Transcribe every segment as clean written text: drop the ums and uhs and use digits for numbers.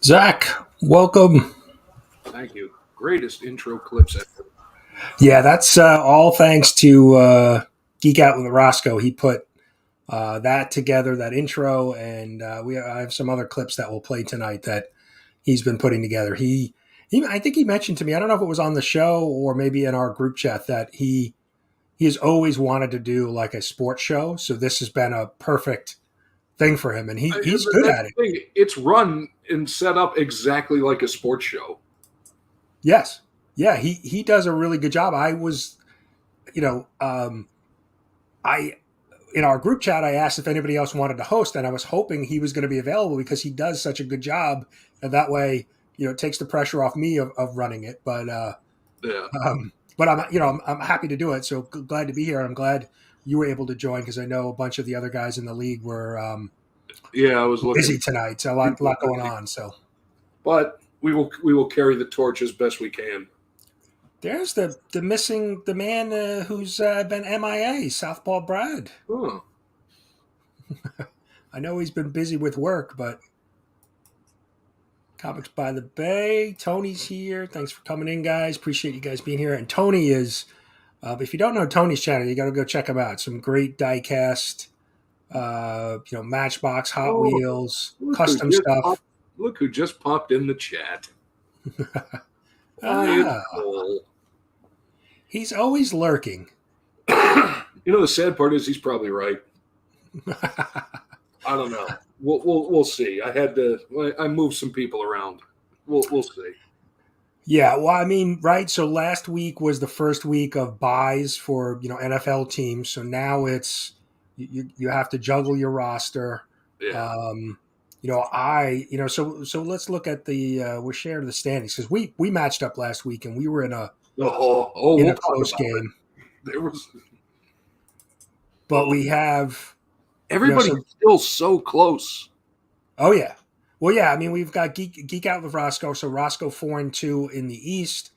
Zach, welcome. Thank you. Greatest intro clips ever. Yeah, that's all thanks to Geek Out with Rosko. He put that together, that intro, and I have some other clips that we'll play tonight that he's been putting together. I think he mentioned to me, I don't know if it was on the show or maybe in our group chat, that he has always wanted to do like a sports show. So this has been a perfect thing for him, and he's good That's at it. the thing. It's run and set up exactly like a sports show. Yes, yeah, he does a really good job. You know, I in our group chat, I asked if anybody else wanted to host, and I was hoping he was going to be available because he does such a good job, and that way, it takes the pressure off me of running it. Yeah. But I'm happy to do it. So glad to be here. I'm glad you were able to join because I know a bunch of the other guys in the league were Yeah, I was looking busy tonight. So a lot going on. So but we will carry the torch as best we can. there's the man who's been MIA, Southpaw Brad. Huh. I know he's been busy with work, but Comics by the Bay. Tony's here. Thanks for coming in, guys. Appreciate you guys being here. And Tony is, if you don't know Tony's channel, you got to go check him out. Some great diecast, Matchbox, Hot Wheels, custom stuff. Look who just popped in the chat. Ah, he's always lurking. The sad part is he's probably right. I don't know. We'll see. I moved some people around. We'll see. Yeah, well, I mean, right. So last week was the first week of buys for NFL teams. So now it's you have to juggle your roster. Yeah. So let's look at we're sharing the standings because we matched up last week and we were in a we'll close game. There was, but we have everybody's still so close. Oh yeah. Well, yeah. I mean, we've got Geek Out with Rosko. So Rosko 4-2 in the East,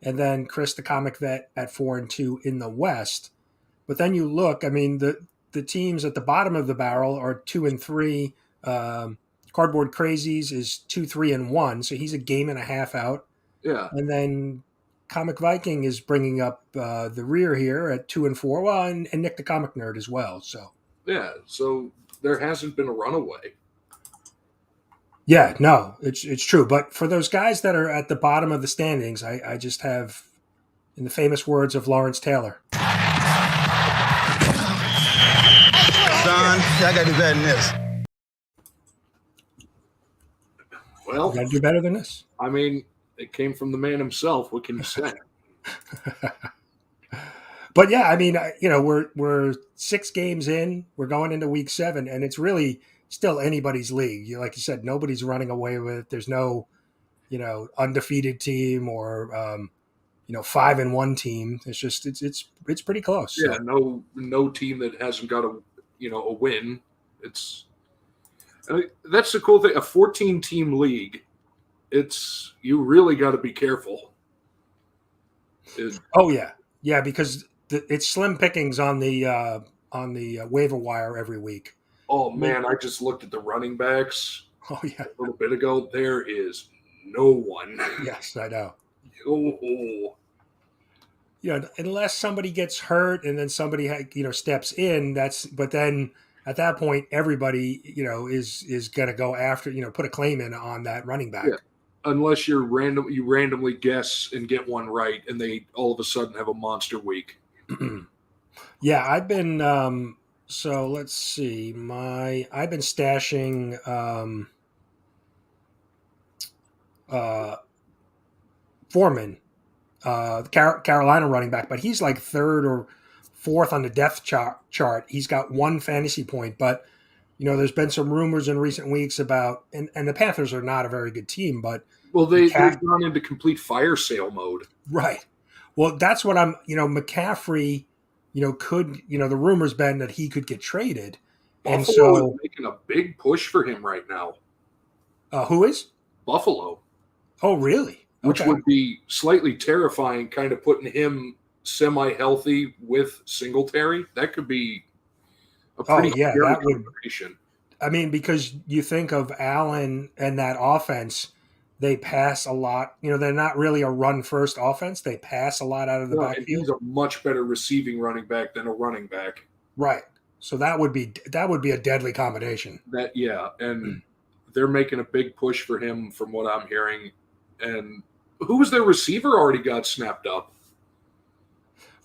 and then Chris the Comic Vet at 4-2 in the West. But then you look. I mean, the teams at the bottom of the barrel are 2-3. Cardboard Crazies is 2-3-1, so he's a game and a half out. Yeah. And then Comic Viking is bringing up the rear here at 2-4. Well, and Nick the Comic Nerd as well. So yeah. So there hasn't been a runaway. Yeah, no, it's true. But for those guys that are at the bottom of the standings, I just have, in the famous words of Lawrence Taylor, Son, I gotta do better than this. Well, you gotta do better than this. I mean, it came from the man himself. What can you say? But yeah, I mean, we're 6 games in. We're going into week 7, and it's really still anybody's league. Like you said, nobody's running away with it. There's no, undefeated team or 5-1 team. It's just it's pretty close. Yeah, so. no team that hasn't got a win. That's the cool thing. A 14-team league. You really got to be careful. Oh yeah, because it's slim pickings on the waiver wire every week. Oh man, I just looked at the running backs. Oh yeah, a little bit ago. There is no one. Yes, I know. Oh. Unless somebody gets hurt and then somebody steps in. But then at that point, everybody is going to go after put a claim in on that running back. Yeah. Unless you randomly guess and get one right, and they all of a sudden have a monster week. Yeah, I've been. So let's see. I've been stashing Foreman, the Carolina running back, but he's like 3rd or 4th on the depth chart. He's got 1 fantasy point, but there's been some rumors in recent weeks about, and the Panthers are not a very good team, but they've gone into complete fire sale mode. Right. Well, that's what I'm. McCaffrey. Could the rumors been that he could get traded, Buffalo and so is making a big push for him right now. Who is Buffalo? Oh, really? Which would be slightly terrifying, kind of putting him semi-healthy with Singletary. That could be a pretty scary combination. I mean, because you think of Allen and that offense, They pass a lot. They're not really a run first offense. They pass a lot out of the No, and he's backfield. a much better receiving running back than a running back. Right. So that would be a deadly combination. And they're making a big push for him from what I'm hearing. And who was their receiver already got snapped up?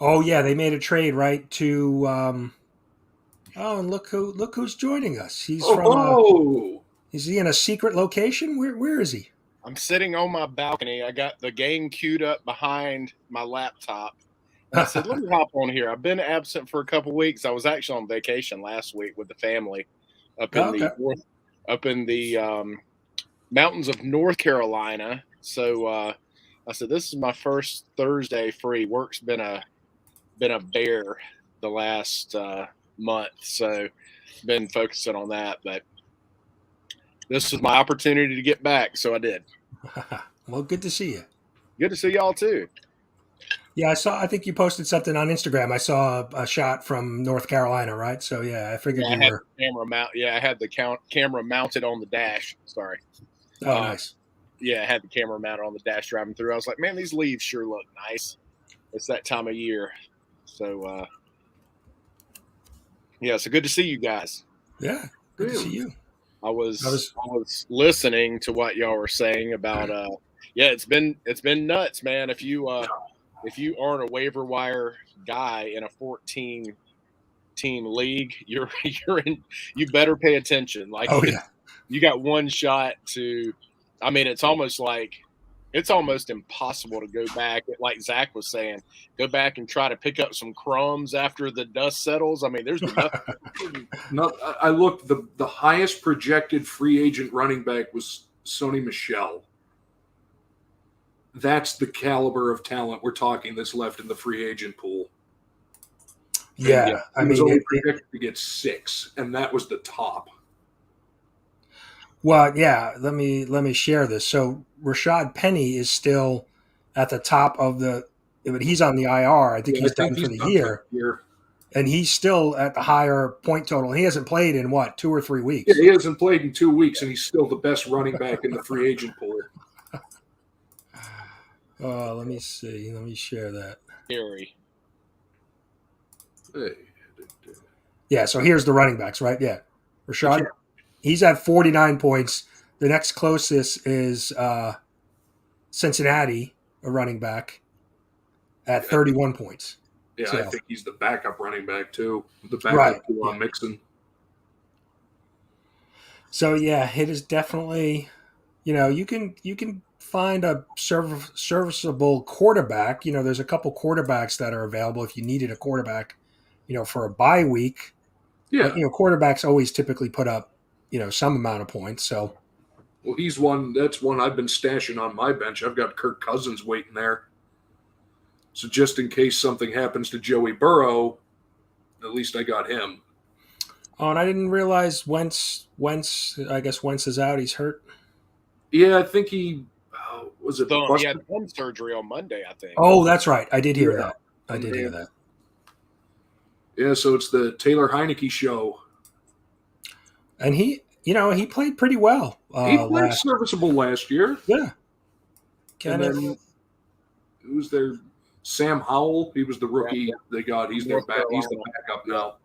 Oh yeah, they made a trade right to. Oh, and look who's joining us. He's from. Oh, Is he in a secret location? Where is he? I'm sitting on my balcony. I got the game queued up behind my laptop. And I said, let me hop on here. I've been absent for a couple weeks. I was actually on vacation last week with the family up in the mountains of North Carolina. So I said, this is my first Thursday free. Work's been a bear the last month, so been focusing on that. But this was my opportunity to get back, so I did. Well, good to see you. Good to see y'all too. Yeah, I think you posted something on Instagram. I saw a shot from North Carolina, right? So yeah, I figured you were. I had the camera mounted on the dash. Sorry. Oh, nice. Yeah, I had the camera mounted on the dash driving through. I was like, man, these leaves sure look nice. It's that time of year. So so good to see you guys. Yeah, good to see you. I was listening to what y'all were saying about it's been nuts, man. If you aren't a waiver wire guy in a 14 team league, you better pay attention. Like, you got one shot to. I mean, it's almost impossible to go back. Like Zach was saying, go back and try to pick up some crumbs after the dust settles. I mean, there's nothing. No, I looked. The highest projected free agent running back was Sony Michel. That's the caliber of talent we're talking that's left in the free agent pool. Yeah, I mean, only projected to get 6, and that was the top. Well, yeah. Let me share this. So Rashad Penny is still at the top of but he's on the IR. I think he's done for the year. And he's still at the higher point total. He hasn't played in 2 or 3 weeks. Yeah, he hasn't played in 2 weeks, and he's still the best running back in the free agent pool. Let me see. Let me share that. Scary. Yeah, so here's the running backs, right? Yeah. Rashad, he's at 49 points. The next closest is Cincinnati, a running back, at 31 points. Yeah, so I think he's the backup running back, too. The backup to Mixon. So, yeah, it is definitely, you can find a serviceable quarterback. There's a couple quarterbacks that are available if you needed a quarterback, for a bye week. Yeah. But, quarterbacks always typically put up, some amount of points. So, well, that's one I've been stashing on my bench. I've got Kirk Cousins waiting there. So just in case something happens to Joey Burrow, at least I got him. Oh, and I didn't realize Wentz is out. He's hurt. Yeah, I think he was it. He had thumb surgery on Monday, I think. Oh, that's right. I did hear that. I did hear that. Yeah, so it's the Taylor Heineke show. And he played pretty well. He played serviceable last year. Yeah. And then who's there? Sam Howell. He was the rookie they got. He's the backup now.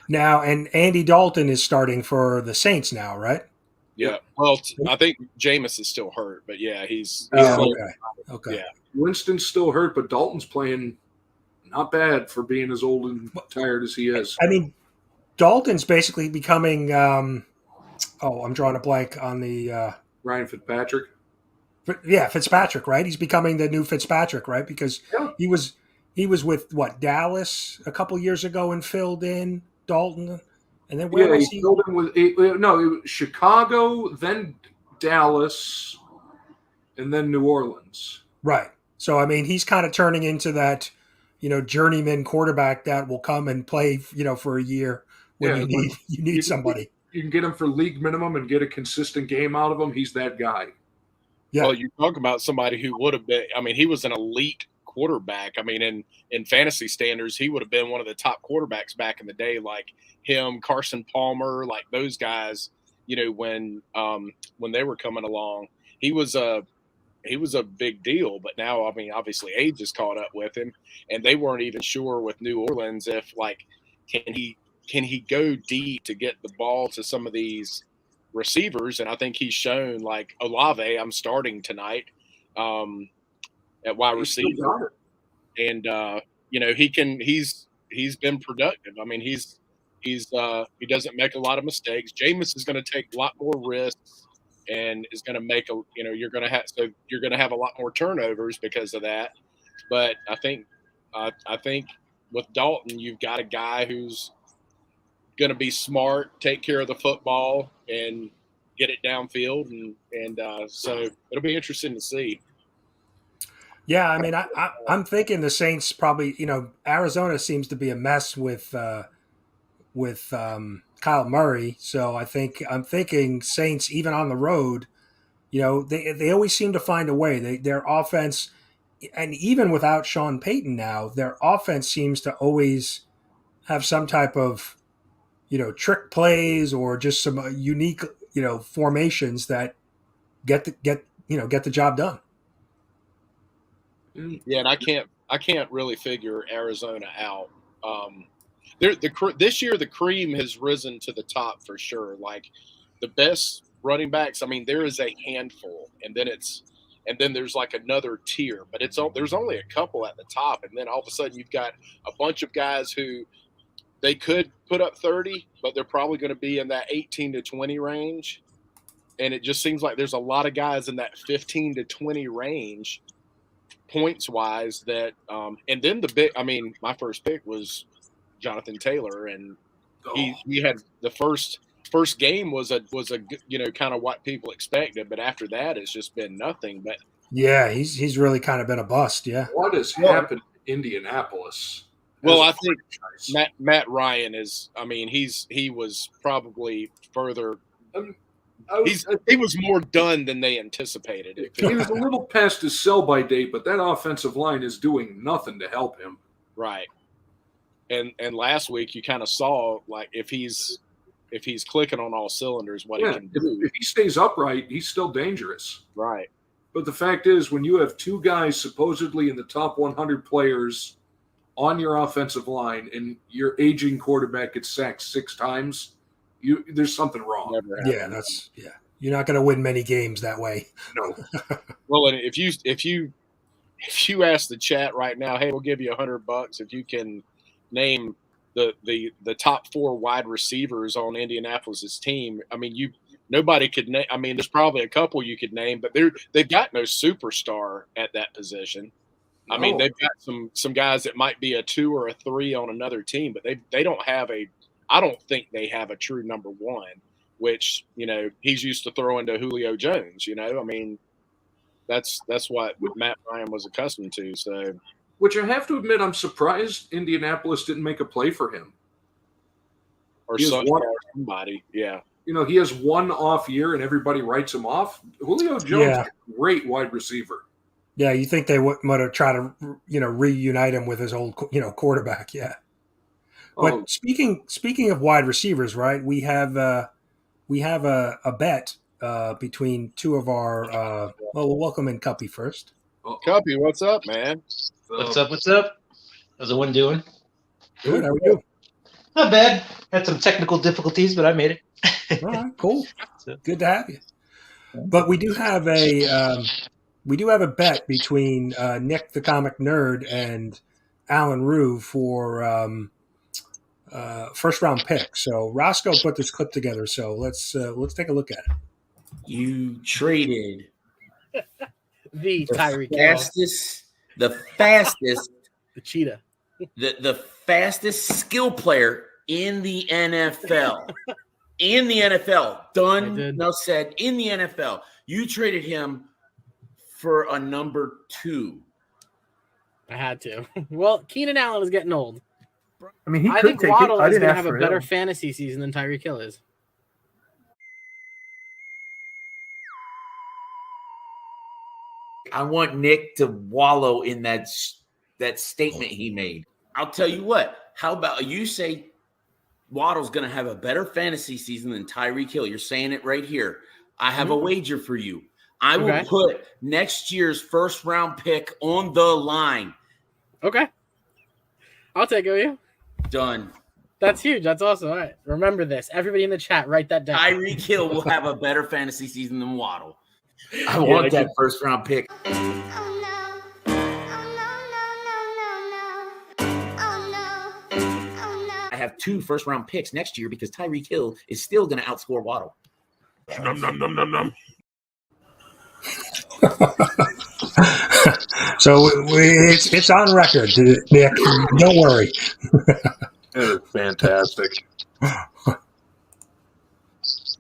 Now, and Andy Dalton is starting for the Saints now, right? Yeah. Well, I think Jameis is still hurt, but yeah, he's okay. Yeah. Winston's still hurt, but Dalton's playing not bad for being as old and tired as he is. I mean, Dalton's basically becoming I'm drawing a blank on the Ryan Fitzpatrick. Yeah, Fitzpatrick, right? He's becoming the new Fitzpatrick, right? Because he was with Dallas a couple years ago and filled in Dalton, and then where was he? Filled in with it was Chicago, then Dallas, and then New Orleans. Right. So I mean, he's kind of turning into that, journeyman quarterback that will come and play, for a year when you need somebody. You can get him for league minimum and get a consistent game out of him. He's that guy. Yeah. Well, you talk about somebody who would have been. I mean, he was an elite quarterback. I mean, in fantasy standards, he would have been one of the top quarterbacks back in the day, like him, Carson Palmer, like those guys. When they were coming along, he was a big deal. But now, I mean, obviously age has caught up with him, and they weren't even sure with New Orleans if can he go deep to get the ball to some of these receivers. And I think he's shown, like Olave, I'm starting tonight at wide receiver, and he's been productive. I mean, he doesn't make a lot of mistakes. Jameis is going to take a lot more risks and is going to make you're going to have a lot more turnovers because of that. But I think with Dalton, you've got a guy who's going to be smart, take care of the football, and get it downfield, and so it'll be interesting to see. Yeah, I mean, I'm thinking the Saints probably, Arizona seems to be a mess with Kyle Murray, so I'm thinking Saints even on the road, they always seem to find a way. Their offense, and even without Sean Payton now, their offense seems to always have some type of trick plays or just some unique formations that get the job done. Yeah, and I can't really figure Arizona out. This year the cream has risen to the top for sure. Like the best running backs, I mean, there is a handful, and then there's like another tier, but there's only a couple at the top, and then all of a sudden you've got a bunch of guys who they could put up 30, but they're probably going to be in that 18 to 20 range. And it just seems like there's a lot of guys in that 15 to 20 range points wise that and then my first pick was Jonathan Taylor, and he had the first game was a kind of what people expected, but after that it's just been nothing. But yeah, he's really kind of been a bust. Yeah. What has happened in Indianapolis? Well, I think Matt Ryan is. I mean, he was probably further. He was more done than they anticipated. He was a little past his sell-by date, but that offensive line is doing nothing to help him. Right. And last week you kind of saw like if he's clicking on all cylinders, what he can do. If he stays upright, he's still dangerous. Right. But the fact is, when you have two guys supposedly in the top 100 players on your offensive line and your aging quarterback gets sacked 6 times, there's something wrong. Yeah, you're not going to win many games that way. No. Well, and if you ask the chat right now, hey, we'll give you $100 if you can name the top 4 wide receivers on Indianapolis's team. I mean, nobody could name. I mean, there's probably a couple you could name, but they've got no superstar at that position. I mean, they've got some guys that might be a 2 or a 3 on another team, but they don't have I don't think they have a true number 1, which, he's used to throwing to Julio Jones, I mean, that's what Matt Ryan was accustomed to. So, which I have to admit, I'm surprised Indianapolis didn't make a play for him. Or somebody, yeah. He has one off year and everybody writes him off. Julio Jones is a great wide receiver. Yeah, you think they might have tried to, reunite him with his old, quarterback, yeah. But speaking of wide receivers, right? We have a bet between two of our. We'll welcome in Cuppy first. Cuppy, what's up, man? What's up? How's everyone doing? Good. How are you? Not bad. Had some technical difficulties, but I made it. All right, cool. Good to have you. But we do have a bet between Nick the Comic Nerd and Alan Rue for first round pick. So Rosko put this clip together. So let's take a look at it. You traded the Tyreek the fastest, the cheetah, the fastest skill player in the NFL. In the NFL, done, no said. In the NFL, you traded him for a number 2. I had to. Well, Keenan Allen is getting old. I mean, I think Waddle is going to have a better fantasy season than Tyreek Hill is. I want Nick to wallow in that statement he made. I'll tell you what. How about you say Waddle's going to have a better fantasy season than Tyreek Hill? You're saying it right here. I have a wager for you. I will put next year's first round pick on the line. Okay. I'll take it with you. Done. That's huge. That's awesome. All right. Remember this. Everybody in the chat, write that down. Tyreek Hill will have a better fantasy season than Waddle. I want that first round pick. I have 2 first round picks next year because Tyreek Hill is still going to outscore Waddle. Num, num, num, num, num. So it's on record, Nick. Don't worry. That is fantastic.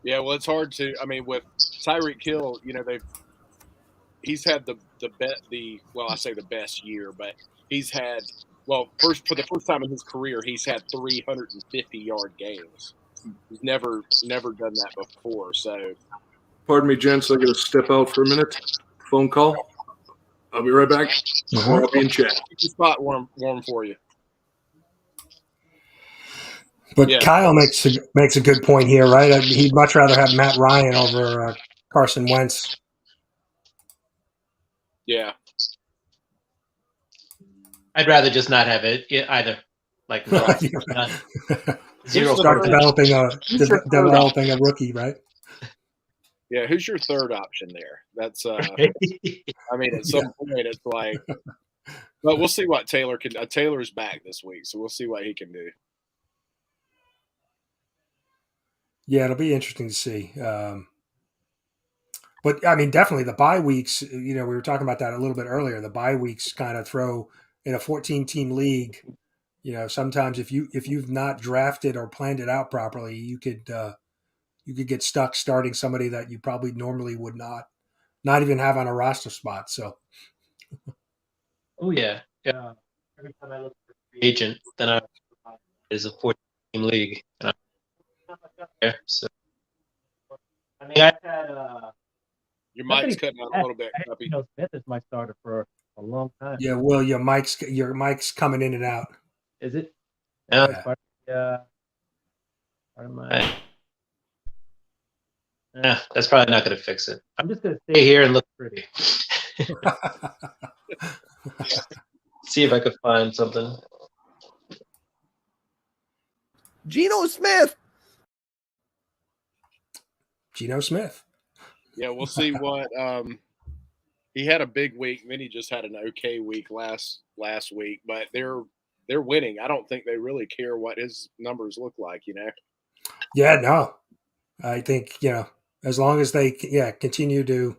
Yeah, well, it's hard to. I mean, with Tyreek Hill, he's had the best year, but he's had for the first time in his career, he's had 350-yard games. He's never done that before. So, Pardon me, gents. I got to step out for a minute. Phone call. I'll be right back. I'll be in chat. keep the spot warm for you. But yeah. Kyle makes a good point here, right? He'd much rather have Matt Ryan over Carson Wentz. Yeah. I'd rather just not have it either. Like zero. Start developing a rookie, right? Yeah, who's your third option there? That's I mean, at some point it's like, but we'll see what Taylor can. Taylor's back this week, so we'll see what he can do. Yeah, it'll be interesting to see. But I mean, definitely the bye weeks. We were talking about that a little bit earlier. The bye weeks kind of throw in a 14-team league. Sometimes if you've not drafted or planned it out properly, you could get stuck starting somebody that you probably normally would not even have on a roster spot. So, oh yeah. Every time I look for a free agent, then I is a 14-team league, and so I mean, I've had your mic's cutting out a little bit, Cuppy. Smith is my starter for a long time. Yeah, Will, your mic's coming in and out. Is it? Yeah. Part of my. Yeah, that's probably not going to fix it. I'm just going to stay here and look pretty. See if I could find something. Geno Smith. Yeah, we'll see what he had a big week, and then he just had an okay week last week, but they're winning. I don't think they really care what his numbers look like, Yeah, no. I think, as long as they continue to,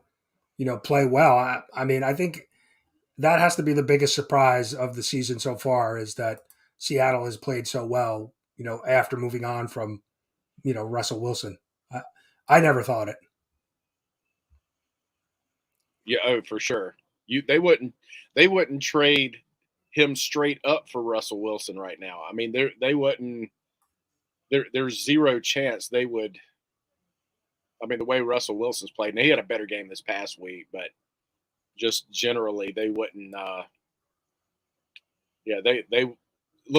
play well. I mean, I think that has to be the biggest surprise of the season so far is that Seattle has played so well, after moving on from, Russell Wilson. I never thought it. Yeah, oh, for sure. They wouldn't trade him straight up for Russell Wilson right now. I mean, they wouldn't. There's zero chance they would. I mean, the way Russell Wilson's played, and he had a better game this past week, but just generally they wouldn't.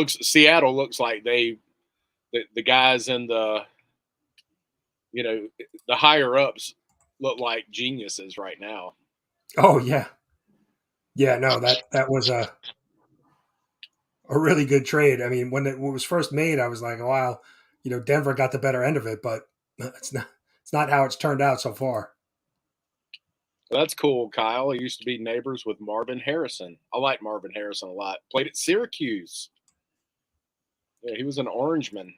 Seattle looks like the guys in the the higher ups look like geniuses right now. Oh yeah. Yeah, no, that was a really good trade. I mean, when it was first made, I was like, wow, Denver got the better end of it, but it's not how it's turned out so far. Well, that's cool, Kyle. He used to be neighbors with Marvin Harrison. I like Marvin Harrison a lot. Played at Syracuse. Yeah, he was an Orangeman.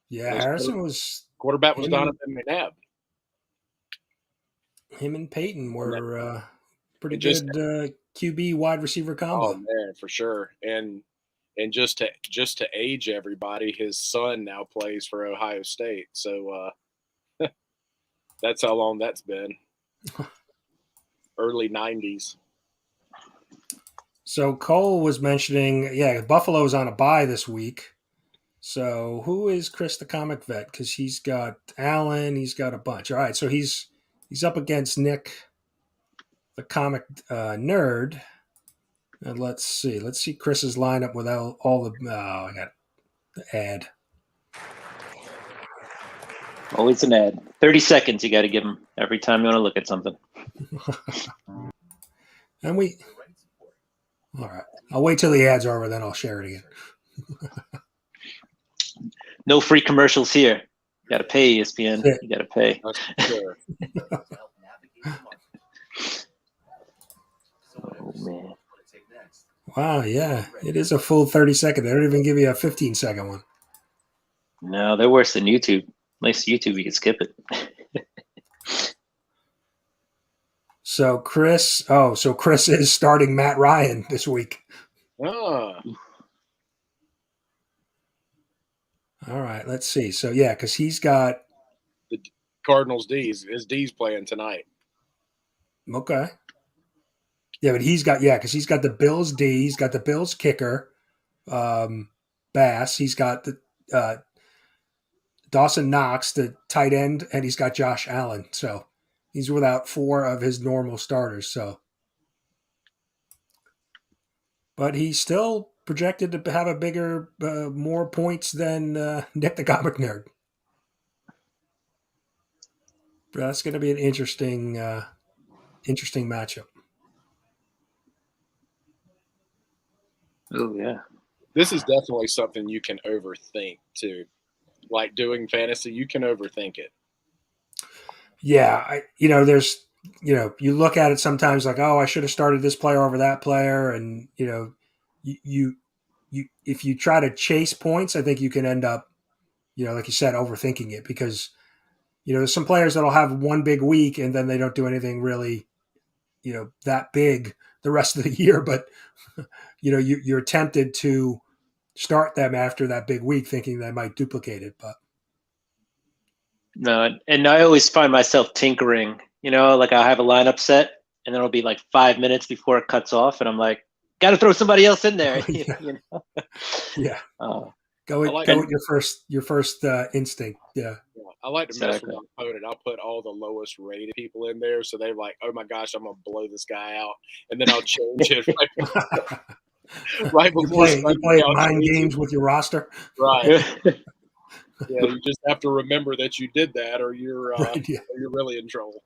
Yeah, Harrison was quarterback was Donovan McNabb. Him and Peyton were pretty good QB wide receiver combo. Oh man, for sure. And just to age everybody, his son now plays for Ohio State. So that's how long that's been. Early 90s. So Cole was mentioning, Buffalo's on a bye this week. So who is Chris the comic vet? Because he's got Allen, he's got a bunch. All right, so he's up against Nick, the comic nerd. And let's see Chris's lineup without all the. I got the ad. Always an ad. 30 seconds you got to give him every time you want to look at something. And all right. I'll wait till the ads are over, then I'll share it again. No free commercials here. You got to pay, ESPN. Yeah. You got to pay. Sure. Oh, man. Wow, yeah. It is a full 30 second. They don't even give you a 15-second one. No, they're worse than YouTube. At least YouTube, you can skip it. So Chris is starting Matt Ryan this week. Ah, All right, let's see. So yeah, because he's got the Cardinals D's. His D's playing tonight. okay. Yeah, but because he's got the Bills D, he's got the Bills kicker, Bass, he's got the Dawson Knox, the tight end, and he's got Josh Allen. So he's without 4 of his normal starters. So, but he's still projected to have a bigger, more points than Nick the Comic Nerd. That's going to be an interesting matchup. Oh, yeah. This is definitely something you can overthink too. Like doing fantasy, you can overthink it. Yeah, there's, you look at it sometimes like, oh, I should have started this player over that player, and you if you try to chase points, I think you can end up, like you said, overthinking it because, there's some players that'll have one big week and then they don't do anything really, that big the rest of the year, but you're tempted to start them after that big week, thinking they might duplicate it, but. No, and I always find myself tinkering, like I have a lineup set and then it'll be like 5 minutes before it cuts off. And I'm like, got to throw somebody else in there. Yeah. Go with your first instinct. Yeah. I like to mess with my opponent. I'll put all the lowest rated people in there. So they're like, oh my gosh, I'm going to blow this guy out. And then I'll change it right before. You play mind games with your roster. Right. Yeah, you just have to remember that you did that, or you're right, yeah. or you're really in trouble.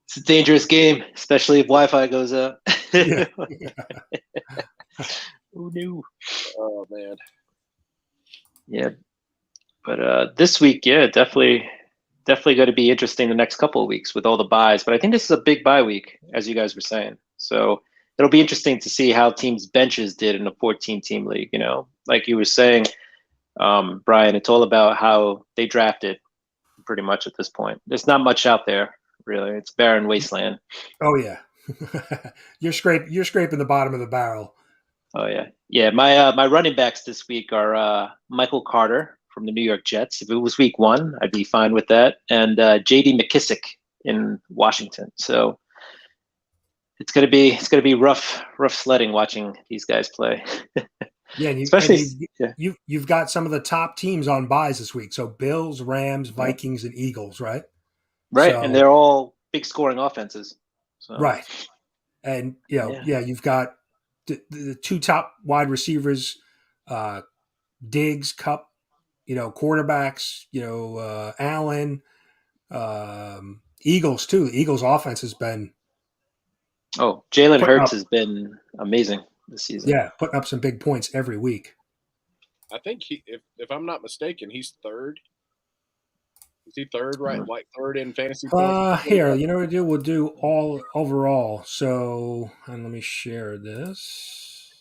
It's a dangerous game, especially if Wi-Fi goes out. Yeah. Who knew? Oh man. Yeah, but this week, yeah, definitely going to be interesting the next couple of weeks with all the buys. But I think this is a big bye week, as you guys were saying. So it'll be interesting to see how teams' benches did in a 14-team league. Like you were saying. Brian, it's all about how they drafted pretty much at this point. There's not much out there, really. It's barren wasteland. Oh, yeah. You're scraping the bottom of the barrel. Oh, yeah. Yeah, my running backs this week are Michael Carter from the New York Jets. If it was week 1, I'd be fine with that. And J.D. McKissick in Washington. So it's gonna be rough sledding watching these guys play. Yeah, you've got some of the top teams on buys this week. So Bills, Rams, Vikings, and Eagles, right? Right, and they're all big scoring offenses. So. Right, and you've got the 2 top wide receivers, Diggs, Cup, quarterbacks, Allen, Eagles too. The Eagles' offense has been. Oh, Jalen Hurts has been amazing this season. Yeah, putting up some big points every week. I think if I'm not mistaken, he's third. Is he third, right? Like third in fantasy points? Here, you know what we'll do? We'll do all overall. So, and let me share this.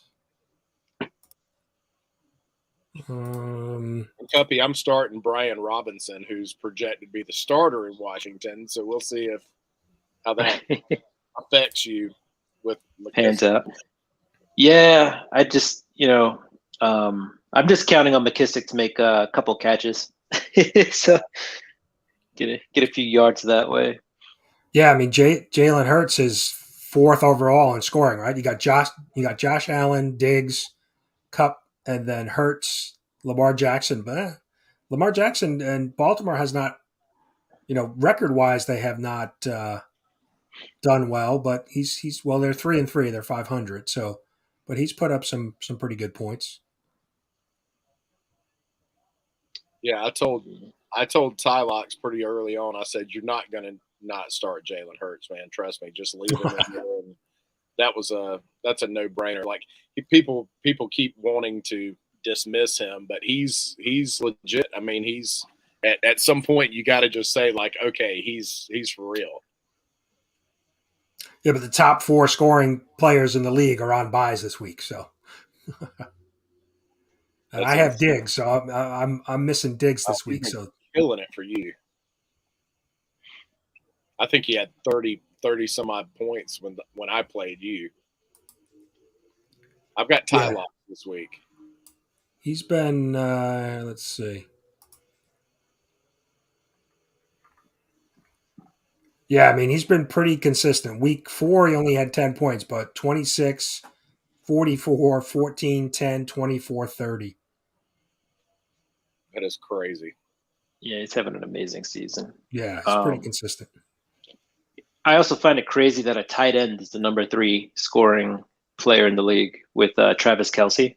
Cuppy, I'm starting Brian Robinson, who's projected to be the starter in Washington. So we'll see how that affects you with McKissick. Hands up. Yeah, I just I'm just counting on McKissick to make a couple catches, so get a few yards that way. Yeah, I mean Jalen Hurts is 4th overall in scoring, right? You got Josh Allen, Diggs, Cup, and then Hurts, Lamar Jackson. But Lamar Jackson and Baltimore has not, record wise they have not done well, but he's they're 3-3, they're 500, so. But he's put up some pretty good points. Yeah, I told Tylox pretty early on. I said you're not going to not start Jalen Hurts, man. Trust me, just leave him in there. And that's a no-brainer. Like people keep wanting to dismiss him, but he's legit. I mean, he's at some point you got to just say like, okay, he's for real. Yeah, but the top 4 scoring players in the league are on buys this week, so. And I have Diggs, so I'm missing Diggs this week. So killing it for you. I think he had 30 some odd points when I played you. I've got Tylox this week. He's been let's see. Yeah, I mean, he's been pretty consistent. Week 4, he only had 10 points, but 26, 44, 14, 10, 24, 30. That is crazy. Yeah, he's having an amazing season. Yeah, he's pretty consistent. I also find it crazy that a tight end is the number 3 scoring player in the league with Travis Kelce.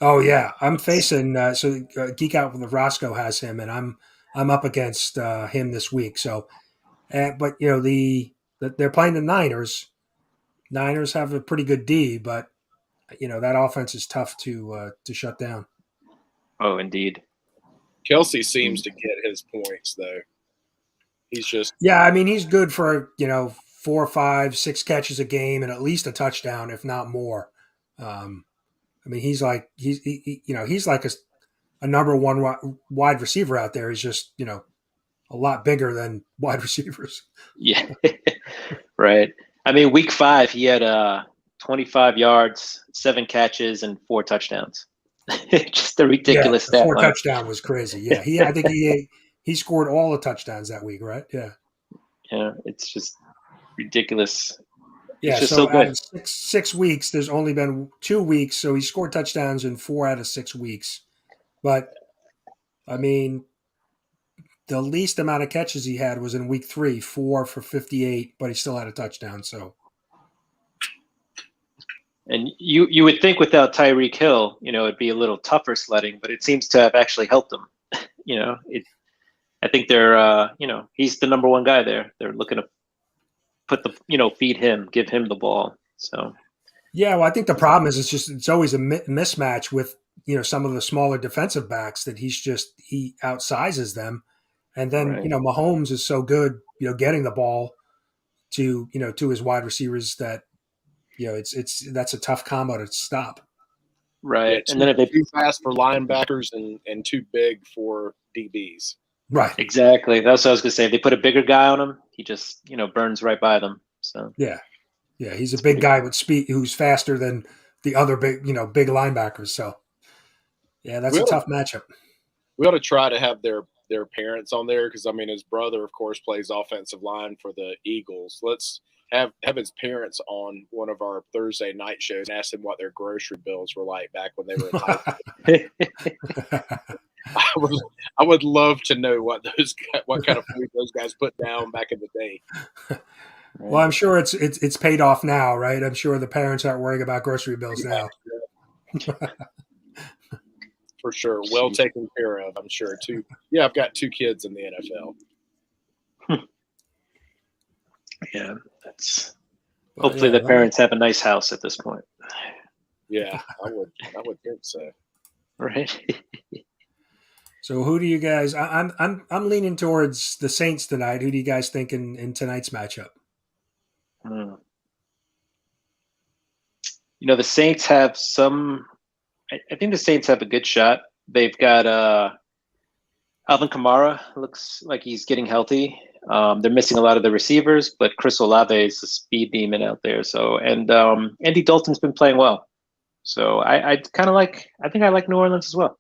Oh yeah, I'm facing Geek Out with Rosko has him, and I'm up against him this week. So, but you know they're playing the Niners. Niners have a pretty good D, but you know that offense is tough to shut down. Oh, indeed. Kelce seems to get his points though. He's just I mean he's good for 4, 5, 6 catches a game and at least a touchdown, if not more. I mean he's like he's like a number 1 wide receiver out there. He's just a lot bigger than wide receivers. Yeah, right. I mean, week 5 he had 25 yards, 7 catches, and 4 touchdowns. Just a ridiculous stat. 4 touchdown was crazy. Yeah, I think he scored all the touchdowns that week, right? Yeah. Yeah, it's just ridiculous. Yeah, it's just so so good. out of 6 weeks, there's only been 2 weeks, so he scored touchdowns in 4 out of 6 weeks. But I mean, the least amount of catches he had was in week 3, 4 for 58, but he still had a touchdown. So, and you would think without Tyreek Hill, it'd be a little tougher sledding, but it seems to have actually helped him. I think they're he's the number 1 guy there. They're looking to put feed him, give him the ball. So yeah, well, I think the problem is it's always a mismatch with some of the smaller defensive backs that he outsizes them. And then, right. Mahomes is so good, getting the ball to his wide receivers that, that's a tough combo to stop. Right. Yeah, and then if they too fast for linebackers and too big for DBs. Right. Exactly. That's what I was going to say. If they put a bigger guy on him, he just, burns right by them. So yeah. Yeah. He's a big guy with speed who's faster than the other big linebackers. So yeah, that's a tough matchup. We ought to try to have their parents on there because, I mean, his brother, of course, plays offensive line for the Eagles. Let's have his parents on one of our Thursday night shows and ask them what their grocery bills were like back when they were in high school. I would love to know what kind of food those guys put down back in the day. Well, I'm sure it's paid off now, right? I'm sure the parents aren't worrying about grocery bills now. For sure. Well taken care of, I'm sure, too. Yeah, I've got 2 kids in the NFL. Yeah, that's hopefully the parents have a nice house at this point. Yeah, I would think so. Right. So who do you guys I'm leaning towards the Saints tonight. Who do you guys think in tonight's matchup? The Saints have I think the Saints have a good shot. They've got Alvin Kamara looks like he's getting healthy. They're missing a lot of the receivers, but Chris Olave is a speed demon out there. So and Andy Dalton's been playing well. So I think I like New Orleans as well.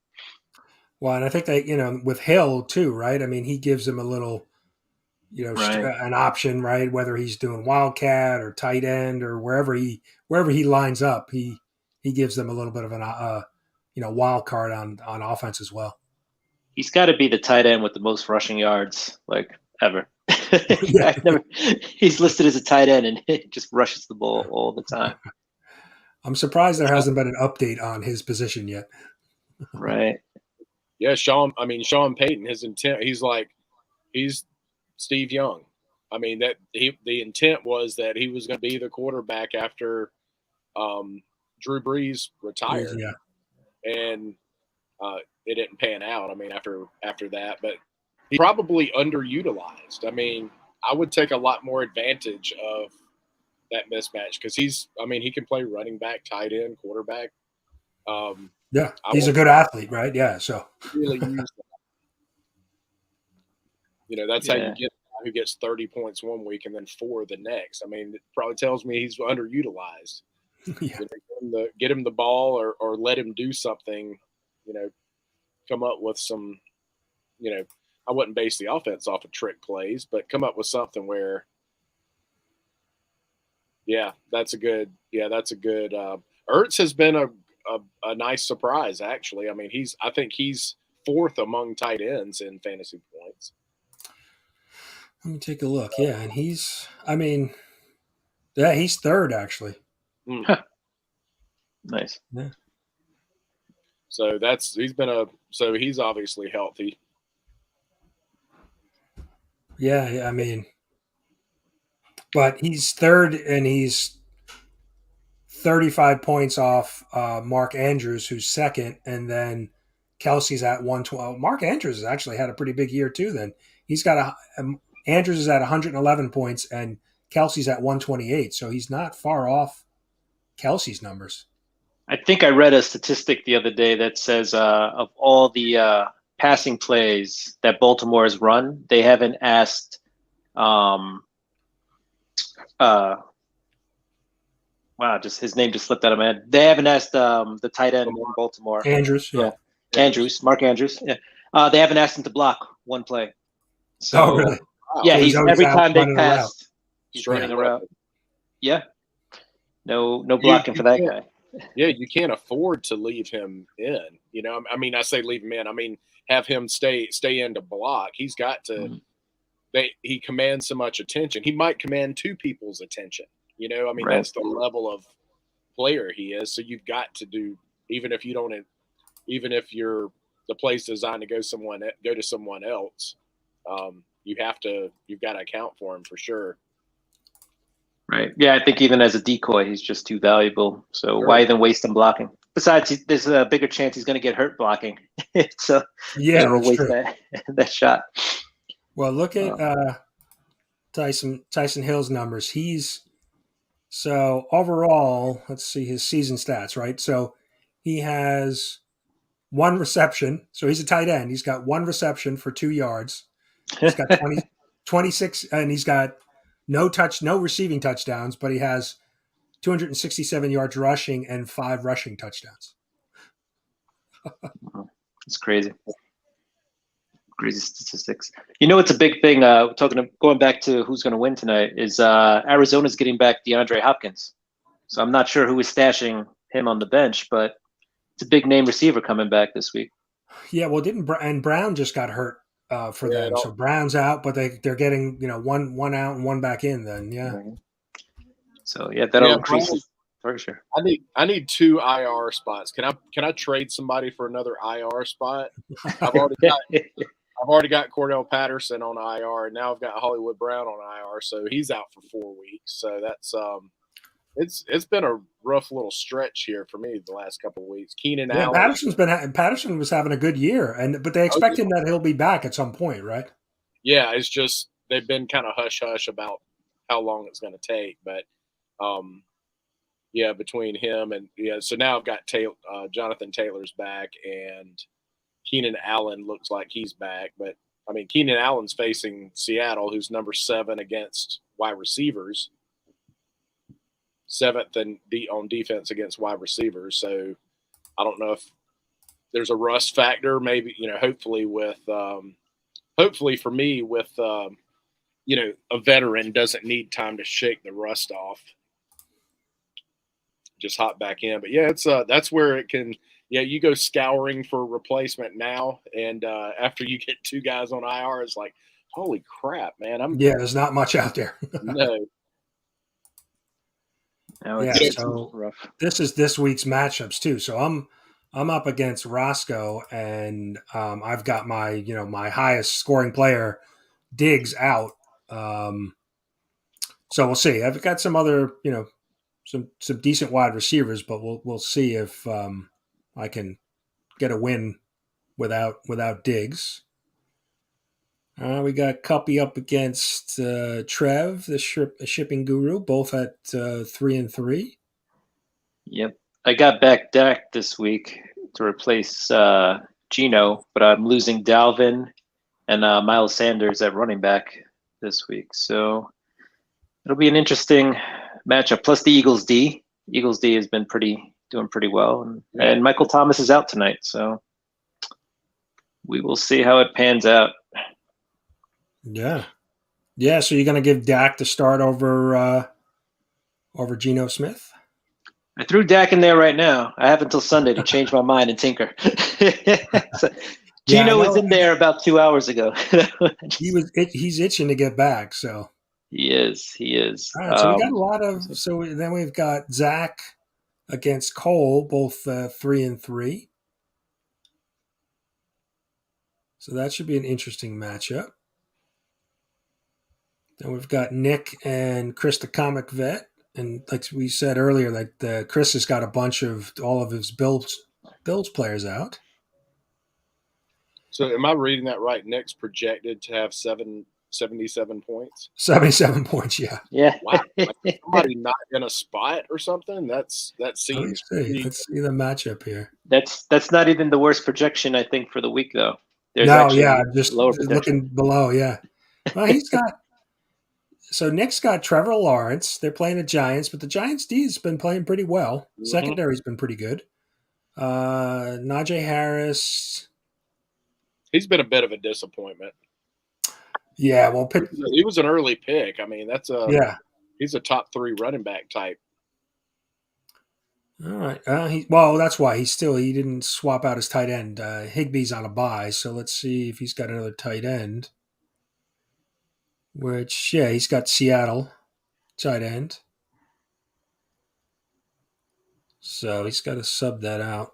Well, and I think that with Hill too, right? I mean, he gives him a little, right. An option, right? Whether he's doing wildcat or tight end or wherever he lines up, he gives them a little bit of an wild card on offense as well. He's got to be the tight end with the most rushing yards ever. He's listed as a tight end and he just rushes the ball all the time. I'm surprised there hasn't been an update on his position yet. Right. Yeah, Sean Payton, his intent, he's Steve Young. I mean, that the intent was that he was going to be the quarterback after Drew Brees retired, Yeah. and it didn't pan out. I mean, after that, but he probably underutilized. I mean, I would take a lot more advantage of that mismatch because he can play running back, tight end, quarterback. Yeah, I he's a would good athlete, right? Yeah, so really use that. That's how you get a guy who gets 30 points one week and then 4 the next. I mean, it probably tells me he's underutilized. yeah. Get him the ball or let him do something, come up with some, I wouldn't base the offense off of trick plays, but come up with something where, that's a good. Ertz has been a nice surprise, actually. I mean, I think he's 4th among tight ends in fantasy points. Let me take a look. Yeah, and he's 3rd actually. Nice. Yeah. So he's obviously healthy. Yeah, I mean, but he's 3rd and he's 35 points off Mark Andrews, who's 2nd, and then Kelsey's at 112. Mark Andrews has actually had a pretty big year too. Then he's got Andrews is at 111 points and Kelsey's at 128, so he's not far off Kelsey's numbers. I think I read a statistic the other day that says of all the passing plays that Baltimore has run, they haven't asked just his name just slipped out of my head. They haven't asked the tight end in Baltimore. Andrews, yeah. Andrews, Mark Andrews. Yeah. They haven't asked him to block one play. So, really? Yeah, so he's every time they passed, he's running a route. Yeah. No blocking for that guy. Yeah, you can't afford to leave him in. I mean, I say leave him in. I mean, have him stay in to block. He's got to. Mm-hmm. He commands so much attention. He might command 2 people's attention. I mean, that's the level of player he is. So you've got to do, even if you're the play's designed to go to someone else, you've got to account for him for sure. Right. Yeah, I think even as a decoy, he's just too valuable. So why even waste him blocking? Besides, there's a bigger chance he's going to get hurt blocking. So waste that shot. Well, look at Tyson Hill's numbers. So overall, let's see his season stats, right? So he has 1 reception. So he's a tight end. He's got 1 reception for 2 yards. He's got 26, and he's got no receiving touchdowns, but he has 267 yards rushing and 5 rushing touchdowns. It's crazy. Crazy statistics. It's a big thing. Going back to who's going to win tonight is Arizona's getting back DeAndre Hopkins. So I'm not sure who is stashing him on the bench, but it's a big name receiver coming back this week. Yeah, well, and Brown just got hurt for them, so Brown's out, but they're getting one out and 1 back in. Then So that'll increase his target share. I need 2 IR spots. Can I trade somebody for another IR spot? I've already got Cordell Patterson on IR, and now I've got Hollywood Brown on IR, so he's out for 4 weeks. So that's it's been a rough little stretch here for me the last couple of weeks. Keenan Allen. Patterson was having a good year, but they expected that he'll be back at some point, right? Yeah, it's just they've been kind of hush hush about how long it's going to take, but between him and so now I've got Jonathan Taylor's back and Keenan Allen looks like he's back, but I mean Keenan Allen's facing Seattle, who's number 7 against wide receivers, 7th on defense against wide receivers. So I don't know if there's a rust factor. Maybe hopefully for me with a veteran doesn't need time to shake the rust off. Just hop back in, but it's that's where it can. Yeah, you go scouring for replacement now, and after you get 2 guys on IR, it's like, holy crap, man! There's not much out there. No. So rough. This is this week's matchups too. So I'm up against Rosko, and I've got my my highest scoring player Diggs out. So we'll see. I've got some other, some decent wide receivers, but we'll see if I can get a win without Diggs. We got Cuppy up against Trev, the shipping guru, both at 3-3. Yep. I got back Dak this week to replace Gino, but I'm losing Dalvin and Miles Sanders at running back this week. So it'll be an interesting matchup. Plus the Eagles D. Eagles D has been doing pretty well. And Michael Thomas is out tonight. So we will see how it pans out. Yeah. Yeah, so you're going to give Dak the start over Geno Smith? I threw Dak in there right now. I have until Sunday to change my mind and tinker. So, Gino was in there about 2 hours ago. He's itching to get back, so. He is. All right, so we got a lot of. So then we've got Zach against Cole, both 3-3. So that should be an interesting matchup. Then we've got Nick and Chris, the comic vet, and like we said earlier, like Chris has got a bunch of all of his Bills players out. So am I reading that right? Nick's projected to have 77 points. 77 points, yeah. Yeah. Wow. Like somebody not in a spot or something? That seems. Let's see the matchup here. That's not even the worst projection, I think, for the week, though. Just looking below, yeah. Well, he's got. So Nick's got Trevor Lawrence. They're playing the Giants, but the Giants D has been playing pretty well. Mm-hmm. Secondary's been pretty good. Najee Harris. He's been a bit of a disappointment. Yeah, well, he was an early pick. I mean, he's a top 3 running back type. All right. That's why he didn't swap out his tight end. Higbee's on a bye, so let's see if he's got another tight end. Which, yeah, he's got Seattle tight end. So he's got to sub that out.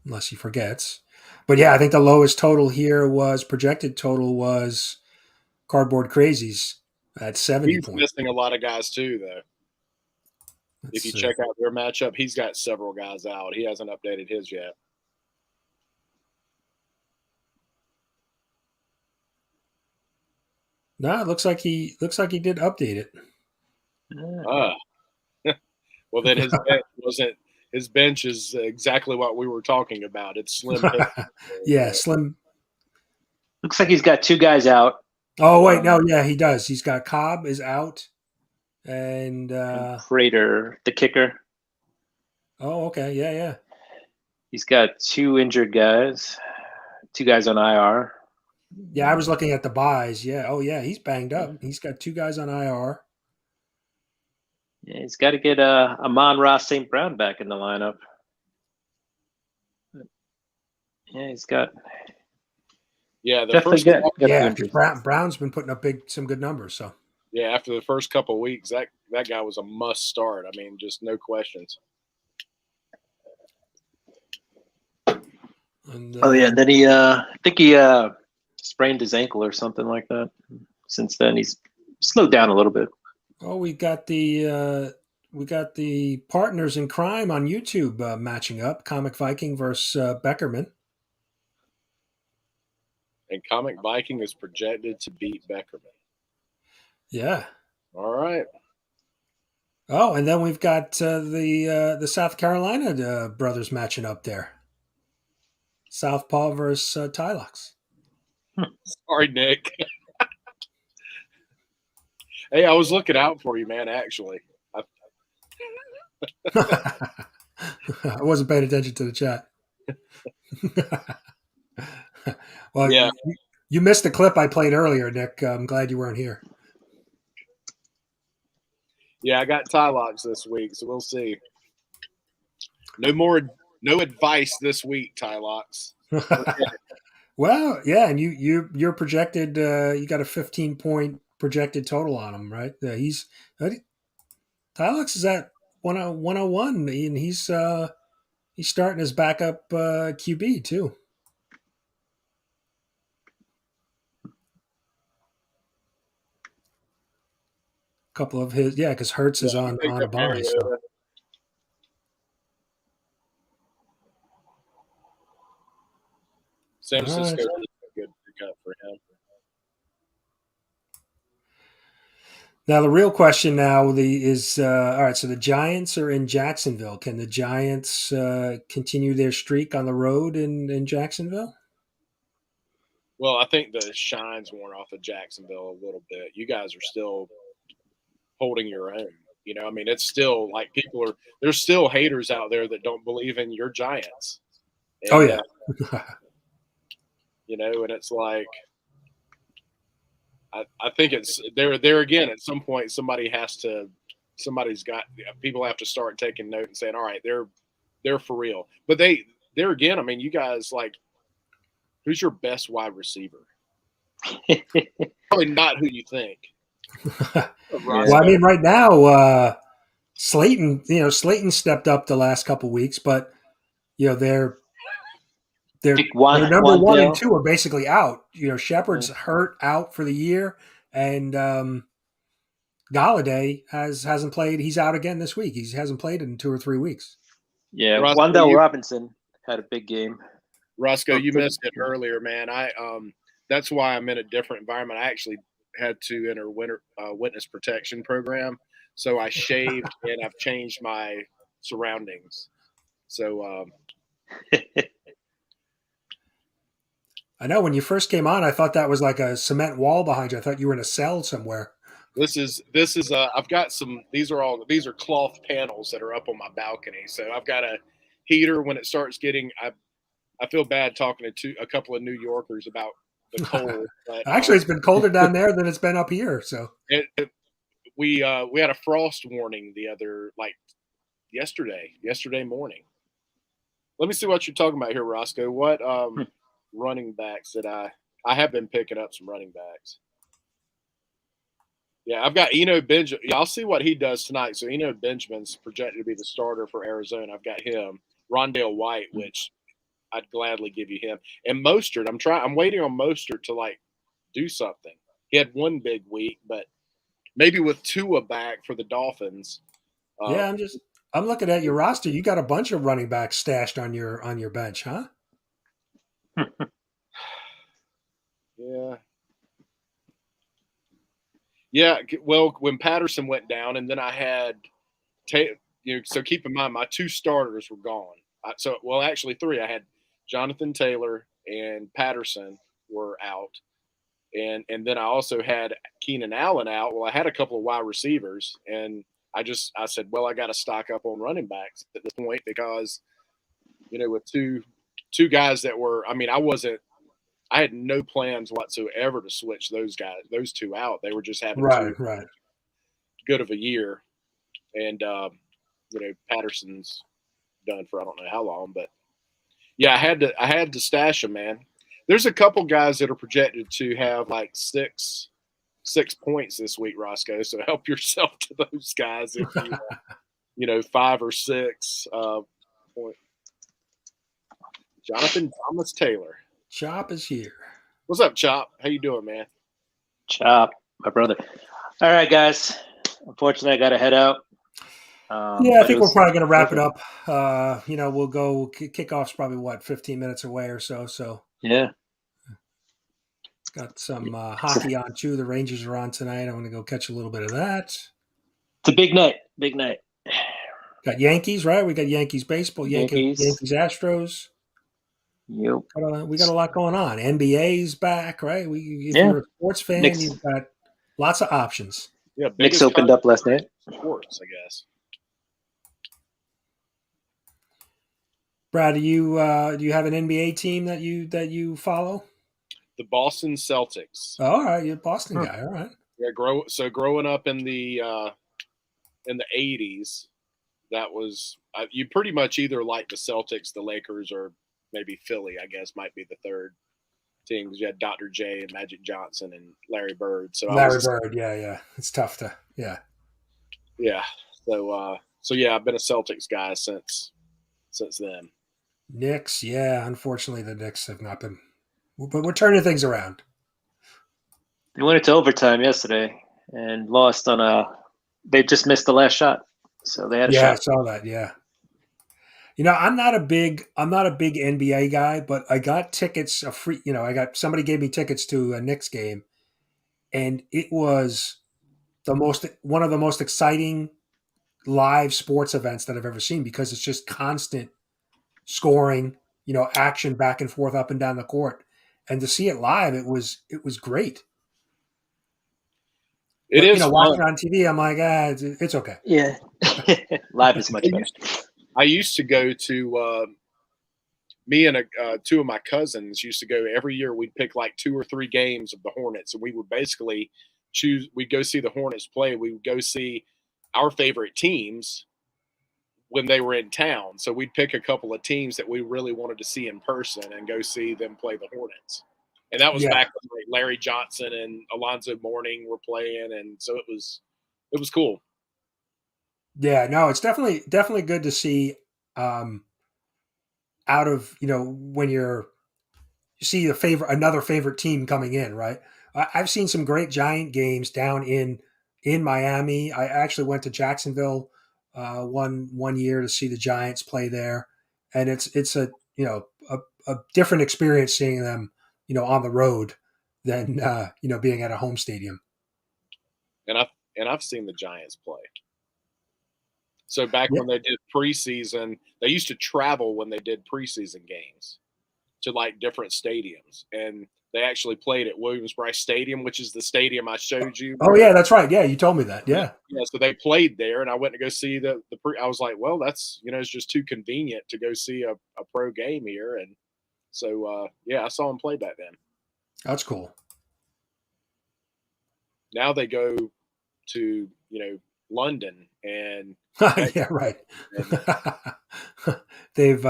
Unless he forgets. But yeah, I think the lowest total here projected total was Cardboard Crazies at 70 points. He's missing a lot of guys too, though. If you check out their matchup, he's got several guys out. He hasn't updated his yet. No, it looks like he did update it. Well, then his bench is exactly what we were talking about. It's slim. Yeah, slim. Looks like he's got 2 guys out. Oh wait, no, yeah, he does. He's got Cobb is out, and Prater, the kicker. Oh, okay, yeah. He's got 2 injured guys, 2 guys on IR. Yeah, I was looking at the buys. Yeah. Oh, yeah. He's banged up. He's got 2 guys on IR. Yeah, he's got to get Amon-Ra St. Brown back in the lineup. Yeah, he's got. Yeah, Brown's been putting up some good numbers. So. Yeah, after the first couple of weeks, that guy was a must start. I mean, just no questions. And then he, I think he sprained his ankle or something like that. Since then, he's slowed down a little bit. Oh, we got the partners in crime on YouTube matching up. Comic Viking versus Beckerman. And Comic Viking is projected to beat Beckerman. Yeah. All right. Oh, and then we've got the South Carolina brothers matching up there. Southpaw versus Tylox. Sorry, Nick. Hey, I was looking out for you, man, actually. I wasn't paying attention to the chat. Well, yeah. You missed the clip I played earlier, Nick. I'm glad you weren't here. Yeah, I got Tylox this week, so we'll see. No advice this week, Tylox. Well, yeah, and you're projected. You got a 15-point projected total on him, right? Tylox is at 101, and he's starting his backup QB too. couple of his, because Hurts is on a bye. So. San Francisco is a good pickup for him. Now the real question now is all right. So the Giants are in Jacksonville. Can the Giants continue their streak on the road in Jacksonville? Well, I think the shine's worn off of Jacksonville a little bit. You guys are still holding your own. I mean, it's still like there's still haters out there that don't believe in your Giants. And, oh yeah. And it's like, I think it's there again. At some point, people have to start taking note and saying, all right, they're for real. But there again, I mean, you guys, like, who's your best wide receiver? Probably not who you think. Well, I mean, right now, Slayton stepped up the last couple weeks, but they're number one and two are basically out. Shepard's hurt out for the year, and Galladay hasn't played. He's out again this week. He hasn't played in 2 or 3 weeks. Yeah, Wan'Dale Robinson had a big game. Roscoe, you missed it earlier, man. That's why I'm in a different environment. I actually had to enter witness protection program, so I shaved and I've changed my surroundings. So. I know when you first came on, I thought that was like a cement wall behind you. I thought you were in a cell somewhere. This is I've got some, these are cloth panels that are up on my balcony. So I've got a heater when it starts getting, I feel bad talking to a couple of New Yorkers about the cold. But, actually, it's been colder down there than it's been up here. So we had a frost warning yesterday morning. Let me see what you're talking about here, Roscoe. What, running backs that I have been picking up some running backs. Yeah, I've got Eno Benjamin. Yeah, I'll see what he does tonight. So Eno Benjamin's projected to be the starter for Arizona. I've got him. Rondale White, which I'd gladly give you him. And Mostert, I'm waiting on Mostert to do something. He had one big week, but maybe with Tua back for the Dolphins. I'm looking at your roster. You got a bunch of running backs stashed on your bench, huh? Yeah. Well, when Patterson went down, and then I had, so keep in mind my 2 starters were gone. Actually 3. I had Jonathan Taylor and Patterson were out, and then I also had Keenan Allen out. Well, I had a couple of wide receivers, and I said, well, I got to stock up on running backs at this point because, with two guys that were, I mean, I had no plans whatsoever to switch those 2 out. They were just having good of a year. And, Patterson's done for I don't know how long, but yeah, I had to stash them, man. There's a couple guys that are projected to have 6 points this week, Roscoe. So help yourself to those guys if you, 5 or 6 points. Jonathan Thomas Taylor. Chop is here. What's up, Chop? How you doing, man? Chop, my brother. All right, guys. Unfortunately, I got to head out. I think we're probably going to wrap it up. We'll go kickoff's probably 15 minutes away or so. So yeah, got some hockey on too. The Rangers are on tonight. I'm going to go catch a little bit of that. It's a big night. Big night. Got Yankees, right? We got Yankees baseball. Yankees Astros. Yep. We got a lot going on. NBA's back, right? If you're a sports fan, you've got lots of options. Yeah, Knicks opened up last night. Sports, I guess. Brad, do you have an NBA team that you follow? The Boston Celtics. Oh, all right, you're a Boston guy. All right. Yeah, growing up in the 80s, that was you pretty much either like the Celtics, the Lakers, or maybe Philly, I guess, might be the third team because you had Dr. J and Magic Johnson and Larry Bird. So yeah. It's tough to, yeah. Yeah. So yeah, I've been a Celtics guy since then. Knicks, yeah. Unfortunately, the Knicks have not been, but we're turning things around. They went into overtime yesterday and lost on a they just missed the last shot, so they had a Yeah, I shot. saw that. Yeah. I'm not a big NBA guy, but I got tickets a free. Somebody gave me tickets to a Knicks game, and it was one of the most exciting live sports events that I've ever seen because it's just constant scoring, action back and forth up and down the court, and to see it live, it was great. It But is watching fun. it on TV, I'm like, it's okay. Yeah, live is much better. I used to go to me and two of my cousins used to go every year. We'd pick like 2 or 3 games of the Hornets, and we would basically choose. We'd go see the Hornets play. We would go see our favorite teams when they were in town. So we'd pick a couple of teams that we really wanted to see in person and go see them play the Hornets. And that was Yeah. back when like Larry Johnson and Alonzo Mourning were playing, and so it was cool. Yeah, no, it's definitely good to see. Out of when you see another favorite team coming in, right? I've seen some great Giant games down in Miami. I actually went to Jacksonville one year to see the Giants play there, and it's a a different experience seeing them on the road than being at a home stadium. And I've seen the Giants play. So back Yeah. when they did preseason, they used to travel when they did preseason games to like different stadiums, and they actually played at Williams-Brice Stadium, which is the stadium I showed you. Oh yeah, that's right. Yeah, you told me that. Yeah. Yeah, so they played there, and I went to go see I was like, well, that's it's just too convenient to go see a pro game here, and so I saw them play back then. That's cool. Now they go to London and yeah, right. They've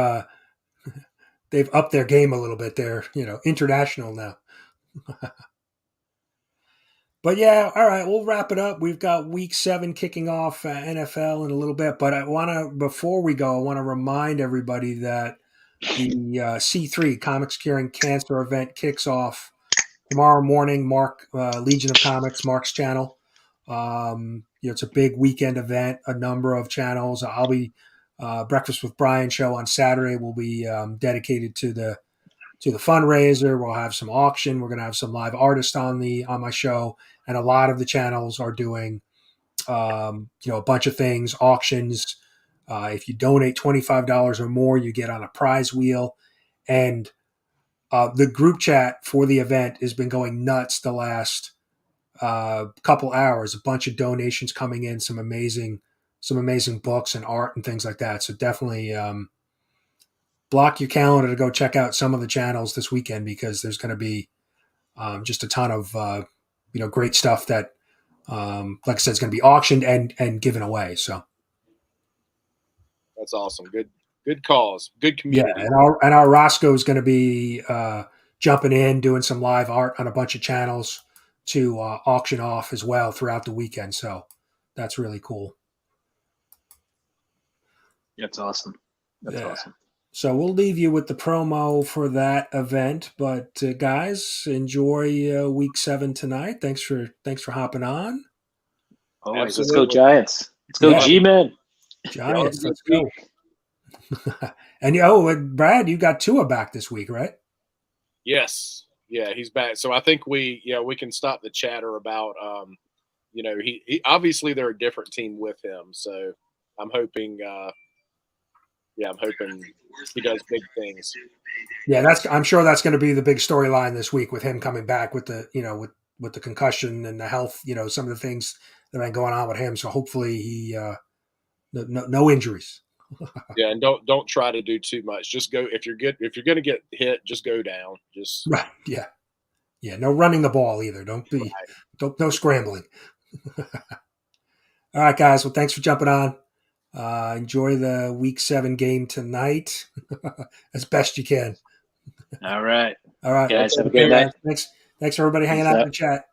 upped their game a little bit. They're international now. But yeah, all right, we'll wrap it up. We've got Week 7 kicking off NFL in a little bit, but before we go, I want to remind everybody that the C3 Comics Curing Cancer event kicks off tomorrow morning. Mark Legion of Comics, Mark's channel. It's a big weekend event. A number of channels. I'll be Breakfast with Brian show on Saturday will be dedicated to the fundraiser. We'll have some auction. We're going to have some live artists on my show, and a lot of the channels are doing a bunch of things, auctions. If you donate $25 or more, you get on a prize wheel, and the group chat for the event has been going nuts the last couple hours. A bunch of donations coming in, some amazing books and art and things like that. So definitely block your calendar to go check out some of the channels this weekend, because there's going to be just a ton of great stuff that like I said, is going to be auctioned and given away. So that's awesome. Good cause, good community. Yeah, and our Rosko is going to be jumping in, doing some live art on a bunch of channels to auction off as well throughout the weekend. So that's really cool. That's awesome. That's awesome. So we'll leave you with the promo for that event. But guys, enjoy Week 7 tonight. Thanks for hopping on. Always. Let's go Giants. Let's go G-Men. Giants. Let's go. And Brad, you got Tua back this week, right? Yes. Yeah, he's back. So I think we can stop the chatter about he obviously they're a different team with him. So I'm hoping he does big things. Yeah, I'm sure that's going to be the big storyline this week, with him coming back with the with the concussion and the health, some of the things that have been going on with him. So hopefully he no injuries. Yeah, and don't try to do too much. Just go if you're going to get hit, just go down. Just right. Yeah. Yeah. No running the ball either. No scrambling. All right, guys. Well, thanks for jumping on. Enjoy the Week 7 game tonight as best you can. All right. All right, guys. Have a good night. Thanks for everybody hanging out in the chat.